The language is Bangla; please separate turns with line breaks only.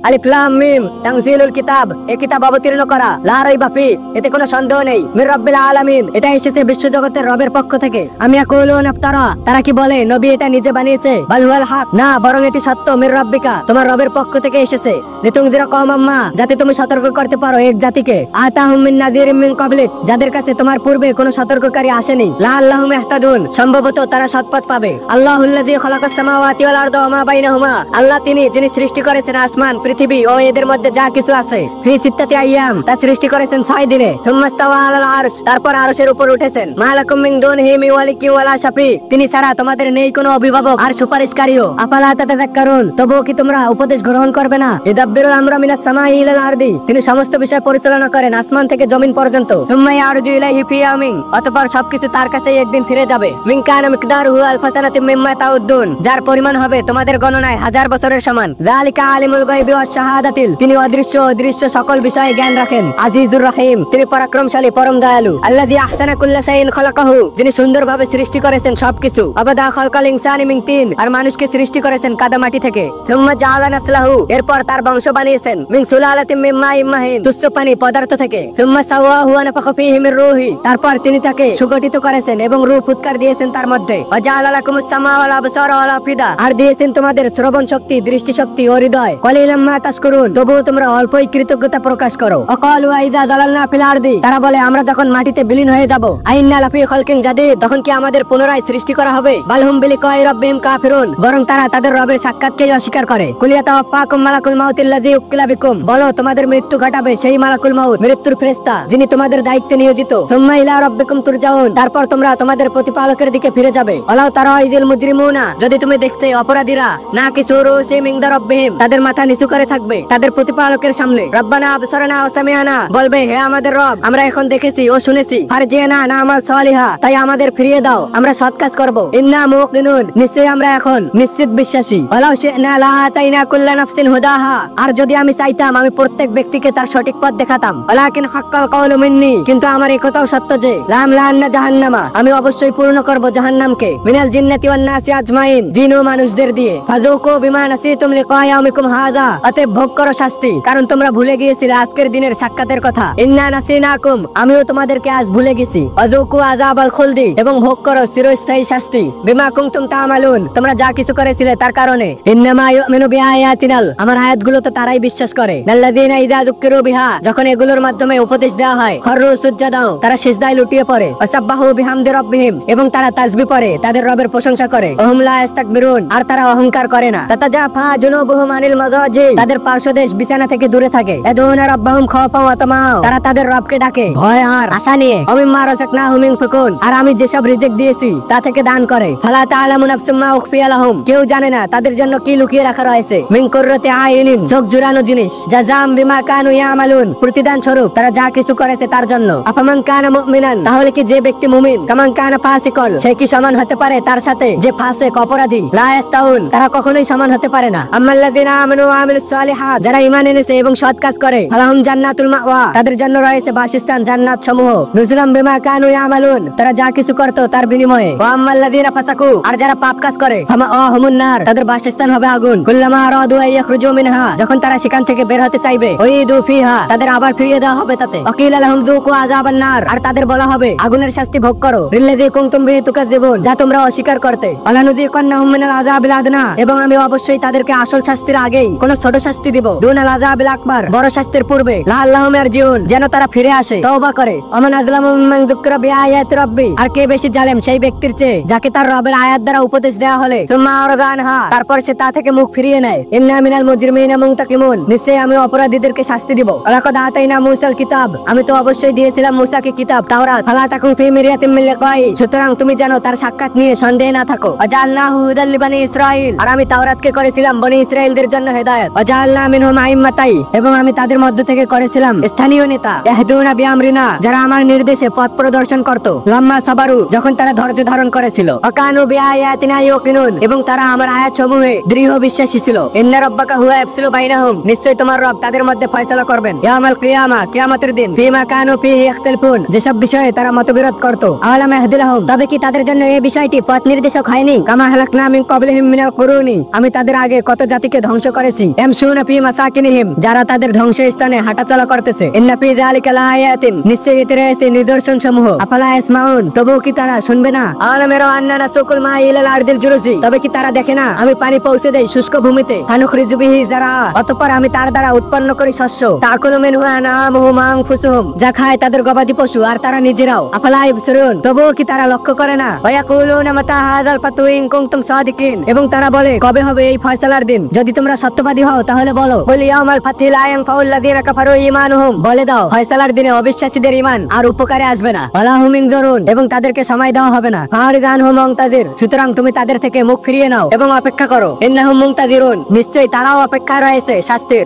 আলিফ লাম মিম তানজিলুল কিতাব, এই কিতাব অবতীর্ণ করা, লা রাইবা ফি, এতে কোনো সন্দেহ নেই, মির রাব্বিল আলামিন, এটা এসেছে বিশ্বজগতের রবের পক্ষ থেকে। আমি ইয়াকুলুন ইফতারা, তারা কি বলে নবী এটা নিজে বানিয়েছে, বাল হুয়াল হক, না বরং এটি সত্য, মির রাব্বিকা, তোমার রবের পক্ষ থেকে এসেছে, লিতুনজিরা কওমান মা, যাতে তুমি সতর্ক করতে পারো এক জাতিকে, আতাহুম মিন নাযিরিম মিন ক্বাবলিক, যাদের কাছে তোমার পূর্বে কোনো সতর্ককারী আসেনি, লাআল্লাহুম ইহতাদুন, সম্ভবত তারা সৎপথ পাবে। আল্লাহুল্লাযী খালাকাস সামাওয়াতি ওয়াল আরদা ওয়া মা বাইনাহুমা, আল্লাহ তিনি যিনি সৃষ্টি করেছেন আসমান পৃথিবী ও এদের মধ্যে যা কিছু আছে, ফি সিত্তাতি আইয়াম, তা সৃষ্টি করেছেন 6 দিনে, সুম্মাস্তাওয়া আলাল আরশ, তারপর আরশের উপর উঠেছেন, মা লাকুম মিন দুনিহি মিন ওয়ালিকি ওয়ালা শাফি, তিনি ছাড়া তোমাদের নেই কোনো অভিভাবক আর সুপারিশকারীও, আফালা তাতাযাক্কারুন, তবুও কি তোমরা উপদেশ গ্রহণ করবে না। ইদাব্বিরুল আমরা মিনাস সামাই ইলাল আরদি, তিনি সমস্ত বিষয় পরিচালনা করেন আসমান থেকে জমিন পর্যন্ত, সুম্মা ইয়ারজু ইলাইহি ফি ইয়ামিন, অতঃপর সবকিছু তার কাছেই একদিন ফিরে যাবে, মিন কানা মিকদারুহু আলফা সানাতিম মিম্মা তাউদ্দুন, যার পরিমাণ হবে তোমাদের গণনায় 1000 বছরের সমান, যালিকা আলিমুল গায়বি ওয়াশ শাহাদাতিল, তিনি অদৃশ্য অদৃশ্য সকল বিষয়ে জ্ঞান রাখেন, আজিজুর রহিম, তিনি পরাক্রমশালী পরম দয়ালু, আল্লাযী আহসানা কুল্লা শাইইন খালাকাহু, যিনি সুন্দরভাবে সৃষ্টি করেছেন সবকিছু, আবাদা খালকাল ইনসানি মিন তিন, আর মানুষকে সৃষ্টি করেছেন কাদা মাটি থেকে, সুম্মা জাআলা নাসলাহু, এরপর তার বংশ বানিয়েছেন, মিন সুলালাতিম মিন মাইন মাহিন, তুচ্ছ পানি পদার্থ থেকে, সুম্মা সাওয়াহু ওয়া নাফাখা ফীহি মির রূহি, তারপর তিনি তাকে সুগঠিত করেছেন এবং রূহ ফুৎকার দিয়েছেন তার মধ্যে, ওয়া জাআলা লাকুমুস সামা ওয়াল আবসারা ওয়াল আফিদা, আর দিয়েছেন তোমাদের শ্রবণ শক্তি, দৃষ্টি শক্তি ও হৃদয়, কলিলাম মা তাশকুরুন, তবুও তোমরা অল্পই কৃতজ্ঞতা প্রকাশ করো। অকালু আইযা দালালনা ফিল আরদি, তারা বলে আমরা যখন মাটিতে বিলীন হয়ে যাব, আইন্না লাফি খালকিন জাদীদ, তখন কি আমাদের পুনরায় সৃষ্টি করা হবে, বালহুম বিলিকাই রাব্বিহিম কাফিরুন, বরং তারা তাদের রবের সাক্ষাৎকেই অস্বীকার করে। কুলিয়া তাওয়াফাকুম মালাকুল মাউতিল্লাযী উকিলা বিকুম, বলো তোমাদের মৃত্যু ঘটাবে সেই মালাকুল মাউত, মৃত্যুর ফেরেশতা যিনি তোমাদের দায়িত্বে নিয়োজিত, সুম্মা ইলা রাব্বিকুম তুরজাউন, তারপর তোমরা তোমাদের প্রতিপালকের দিকে ফিরে যাবে। ওয়ালাউ তারা ইযিল মুজরিমুনা, যদি তুমি দেখতে অপরাধীরা না কিছু রুসিম ইনদা রাব্বিহিম, তাদের মাথা নিচু করে থাকবে তাদের প্রতিপালকের সামনে, রব্বানা আবসারনা ওয়া সামিআনা, বলবে হে আমাদের রব আমরা এখন দেখেছি ও শুনেছি, ফারজিনা নামাল সালিহা, তাই আমাদের ফিরিয়ে দাও আমরা সৎ কাজ করব, ইন্না মুকিনুন, নিশ্চয়ই আমরা এখন নিশ্চিত বিশ্বাসী, ওয়ালাউ শি'না লাআতাইনা কুল্লা নাফসিন হুদাহা, আর যদি আমি চাইতাম আমি প্রত্যেক ব্যক্তিকে তার সঠিক পথ দেখাতাম, ওয়ালাকিন হাক্কাল কাওলু মিন্নি, কিন্তু আমার এই কথাও সত্য যে লাম লান্না জাহান্নামা, আমি অবশ্যই পূর্ণ করব জাহান্নামকে, মিনাল জিন্নাতি ওয়ান নাসি আজমাইন, জিন ও মানুষদের দিয়ে, ফাযুকু বিমা নাসিতুম লিকা ইয়াউমিকুম হাযা, অতএব ভোগ করো শাস্তি, কারণ তোমরা ভুলে গিয়েছিলে আজকের দিনের সাক্ষাতের কথা, ইন্না নাসিনাকুম, আমিও তোমাদেরকে আজ ভুলে গেছি, ওয়াযুকু আযাবাল খুলদি, এবং ভোগ করো চিরস্থায়ী শাস্তি, বিমা কুনতুম তা'মালুন, তোমরা যা কিছু করেছিলে তার কারণে, ইন্নামা ইউমিনু বিআয়াতিনাল, আমার আয়াতগুলো তো তারাই বিশ্বাস করে, আল্লাযীনা ইযা যুকিরু বিহা, যখন এগুলোর মাধ্যমে উপদেশ দেওয়া হয়, খররু সুজদাও, তারা সিজদায় লুটিয়ে পড়ে, ওয়াসাব্বাহু বিহামদি রাব্বিহিম, এবং তারা তাসবিহ পড়ে তাদের রবের প্রশংসা করে, ওহুম লা ইস্তাকবিরুন, আর তারা অহংকার করে না, তাতাজাফা জুনুবুহুম আনিল মাযাজি, তাদের পার্শ্বদেশ বিছানা থেকে দূরে থাকে, ইয়াদউনা রাব্বাহুম খাওফাও ওয়া তামাআ, তারা তাদের রবকে ডাকে ভয় আর আশা নিয়ে, ওমিম্মা রাযাকনাহুম ইনফিকুন, আর আমি যেসব রিজিক দিয়েছি তা থেকে দান করে, ফালা তা'লামু নাফসুম মা উখফিয়া লাহুম, কেউ জানে না তাদের জন্য কি লুকিয়ে রাখা রয়েছে, মিন কুররাতি আইনিন, চোখ জুড়ানো জিনিস, জাযাম বিমা কানু ইয়ামালুন, প্রতিদান স্বরূপ তারা যা কিছু করেছে তার জন্য, আফামান কানা মুমিনান, তাহলে কি যে ব্যক্তি মুমিন, কামান কানা ফাসিকল, সে কি সমান হতে পারে তার সাথে যে ফাসিক অপরাধী, লা ইস্তাউন, তারা কখনোই সমান হতে পারে না। আম্মাল্লাযিনা আমানু ওয়া আমিলুস সালিহাত, যারা ঈমান এনেছে এবং সৎ কাজ করে, ফালাহুম জান্নাতুল মাওয়া, তাদের জন্য রয়েছে বাসস্থান জান্নাত সমূহ, নুজুলাম বিমা কানু ইয়ামালুন, তারা যা কিছু করত তার বিনিময়ে, ওয়া আম্মাল্লাযিনা ফাসাকু, আর যারা পাপ কাজ করে, ফামাওয়াহুমুন নার, তাদের বাসস্থান হবে আগুন, কুল্লামা আরাদু আইয়াখরুজু মিনহা, যখন তারা সেখান থেকে বের হতে চাইবে, উইদু ফিহা, তাদের আবার ফিরিয়ে দেওয়া হবে তাতে, ওয়াকিলা লাহুম যুকু আযাবান নার, আর তাদের বলা হবে আগুনের শাস্তি ভোগ করো, রিল্লাযী কুনতুম বিহি তুকাযযিবুন, যা তোমরা অস্বীকার করতে, ওয়ালানুযিকান্নাহুম মিনাল আযাবিল আদনা, এবং আমি অবশ্যই তাদেরকে আসল শাস্তির আগেই কোন ছোট শাস্তি দিব, দুনাল আযাবিল আকবার, বড় শাস্তির পূর্বে, লাআল্লাহুম ইয়ারজিউন, যেন তারা ফিরে আসে তওবা করে, ওমান আযলামু মিম্মান যুকিরা বিআয়াতি রাব্বি, আর কে বেশি জালেম সেই ব্যক্তির চেয়ে যাকে তার রবের আয়াত দ্বারা উপদেশ দেওয়া হলে সুম্মা আরাদা আনহা, তারপর সে তা থেকে মুখ ফিরিয়ে নেয়, ইন্না মিনাল মুজরিমিনা মুনতাকিমুন, নিশ্চয়ই আমি অপরাধীদেরকে শাস্তি দিব, ওয়ালাকাদ আতাইনা মূসাল কিতাব, আমি তো অবশ্যই দিয়েছিলাম মূসাকে কিতাব তাওরাত, ফালা তাকুন ফি মিরিয়াতিম মিন লিকাই, সুতরাং তুমি জানো তার সাক্ষাৎ নিয়ে সন্দেহে না থাকো, ওয়াজআলনাহু হুদাল লিবানি ইসরাঈল, আর আমি তাওরাতকে করেছিলাম বনি ইসরাঈলদের জন্য হেদায়েত, ওয়াজআলনা মিনহুম আইম্মাতাই, এবং আমি তাদের মধ্য থেকে করেছিলাম স্থানীয় নেতা, ইয়াহদুনা বিআমরিনা, যারা আমার নির্দেশে পথ প্রদর্শন করত, লাম্মা সাবারু, যখন তারা ধৈর্য ধারণ করেছিল, ওয়াকানু বিআয়াতিনা ইউকিনুন, এবং তারা আমার আয়াত সমূহে দৃঢ় বিশ্বাসী ছিল, ইন্না রাব্বাকা হুয়া ইয়াফসিলু বাইনাহুম, নিশ্চয়ই তোমার রব তাদের মধ্যে ফয়সালা করবেন, ইয়াউমাল কিয়ামা, কিয়ামতের দিন, ফিমা কানু ফিহি ইখতিলাফুন, যেসব বিষয়ে তারা মতবিরোধ করত, আলাম ইয়াহদিলাহুম, তবে কি তাদের জন্য এই বিষয়টি পথ নির্দেশক হয়নি, কামা হালাকনা মিন ক্বাবলিহিম মিনাল কুরুনি, আমি তাদের আগে কত জাতিকে ধ্বংস করেছি, ইয়ামশুনা ফি মাসাকিনিহিম, যারা তাদের ধ্বংসস্থানে হাঁটাচলা করতেছে। ইন্না ফি যালিকা লাআয়াতিন, নিশ্চয়ই এতে রয়েছে নিদর্শন সমূহ। আফালা ইয়াসমাউন, তবুও কি তারা শুনবে না? আলাম ইয়ারাউ আন্না নাসুকুল মা ইলাল আরদিল জুরুজি, তবে কি তারা দেখে না আমি পানি পৌঁছে দেই শুষ্ক ভূমিতে। ফানুখরিজু বিহি যারা, অতঃপর আমি তার দ্বারা উৎপন্ন করি শস্য। তাকুলু মিনহু আনআমুহুম ওয়া আনফুসুহুম, যা খায় তাদের গবাদি পশু আর তারা নিজেরাও। আফালা ইবসিরুন, তবুও কি তারা লক্ষ্য করে না? ওয়া ইয়াকুলুনা মাতা হাযাল ফাতু ইন কুনতুম সাদিকিন, এবং তারা বলে কবে হবে এই ফয়সালার দিন, যদি তোমরা সত্যবাদী হও তাহলে বলো। কুল ইয়াউমাল ফাতি লা ইয়ানফাউল লাযিনা কাফারু ঈমানুহুম, বলে দাও ফয়সালার দিনে অবিশ্বাসীদের ঈমান আর উপকারে আসবে না। ওয়ালা হুম ইনজুরুন, এবং তাদেরকে সময় দেওয়া হবে না। ফারিদানহুম মুনতাযির, সুতরাং তুমি তাদের থেকে মুখ ফিরিয়ে নাও এবং অপেক্ষা করো। ইন্নাহুম মুনতাযিরুন, নিশ্চয়ই তারাও অপেক্ষায় রয়েছে শাস্তির।